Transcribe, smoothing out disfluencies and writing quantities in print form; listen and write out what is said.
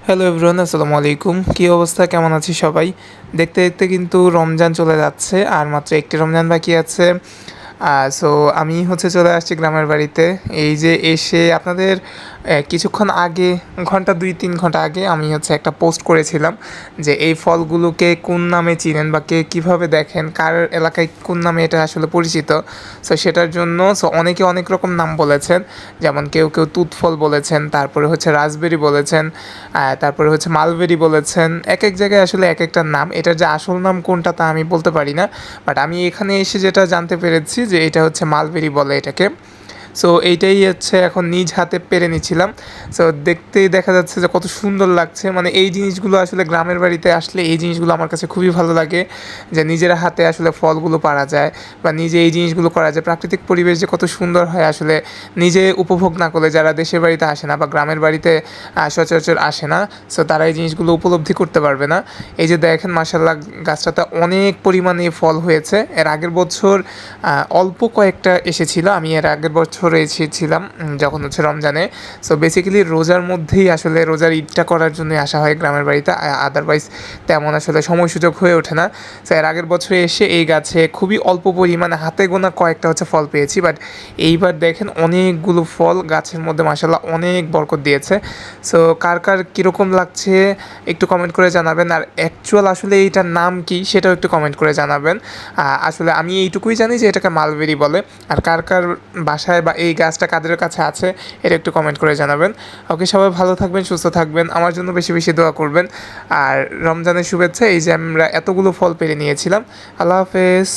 Hello everyone, আসসালামু আলাইকুম। কী অবস্থা, কেমন আছি সবাই? দেখতে দেখতে কিন্তু রমজান চলে যাচ্ছে, আর মাত্র একটি রমজান বাকি আছে। সো আমি চলে আসছি গ্রামের বাড়িতে। এই যে এসে আপনাদের কিছুক্ষণ আগে, ঘন্টা ২-৩ ঘন্টা আগে আমি একটা পোস্ট করেছিলাম যে এই ফলগুলোকে কোন নামে চিনেন বা কে কীভাবে দেখেন, কার এলাকায় কোন নামে এটা আসলে পরিচিত। সো সেটার জন্য অনেকে অনেক রকম নাম বলেছেন, যেমন কেউ কেউ তুত ফল বলেছেন, তারপরে রাসবেরি বলেছেন, তারপরে মালবেরি বলেছেন। এক এক জায়গায় আসলে এক একটা নাম, এটার যে আসল নাম কোনটা তা আমি বলতে পারি না। বাট আমি এখানে এসে যেটা জানতে পেরেছি যে এটা মালবেরি বলে এটাকে। সো এইটাই এখন নিজ হাতে পেরে নিচ্ছিলাম। সো দেখতেই দেখা যাচ্ছে যে কত সুন্দর লাগছে। মানে এই জিনিসগুলো আসলে গ্রামের বাড়িতে আসলে এই জিনিসগুলো আমার কাছে খুবই ভালো লাগে, যে নিজের হাতে আসলে ফলগুলো পাড়া যায় বা নিজে এই জিনিসগুলো করা যায়। প্রাকৃতিক পরিবেশ যে কত সুন্দর হয় আসলে নিজে উপভোগ না করলে, যারা দেশের বাড়িতে আসে না বা গ্রামের বাড়িতে সচরাচর আসে না, সো তারা এই জিনিসগুলো উপলব্ধি করতে পারবে না। এই যে দেখেন, মাশাআল্লাহ, গাছটাতে অনেক পরিমাণে ফল হয়েছে। এর আগের বছর অল্প কয়েকটা এসেছিলো। আমি এর আগের বছর এসেছিলাম যখন রমজানে। সো বেসিক্যালি রোজার মধ্যেই আসলে রোজার ঈদটা করার জন্য আসা হয় গ্রামের বাড়িতে, আদারওয়াইজ তেমন আসলে সময় সুযোগ হয়ে ওঠে না। সো এর আগের বছরে এসে এই গাছে খুবই অল্প পরিমাণে হাতে গোনা কয়েকটা ফল পেয়েছি, বাট এইবার দেখেন অনেকগুলো ফল গাছের মধ্যে, মাশাআল্লাহ, অনেক বরকত দিয়েছে। সো কার কার কীরকম লাগছে একটু কমেন্ট করে জানাবেন, আর অ্যাকচুয়াল আসলে এইটার নাম কি সেটাও একটু কমেন্ট করে জানাবেন। আসলে আমি এইটুকুই জানি যে এটাকে মালবেরি বলে, আর কার কার বাসায় বা এই গাছটা কাদের কাছে আছে এটা একটু কমেন্ট করে জানাবেন। ওকে, সবাই ভালো থাকবেন, সুস্থ থাকবেন, আমার জন্য বেশি বেশি দোয়া করবেন। আর রমজানের শুভেচ্ছা। এই যে আমরা এতগুলো ফল পেরে নিয়েছিলাম। আল্লাহ হাফেজ।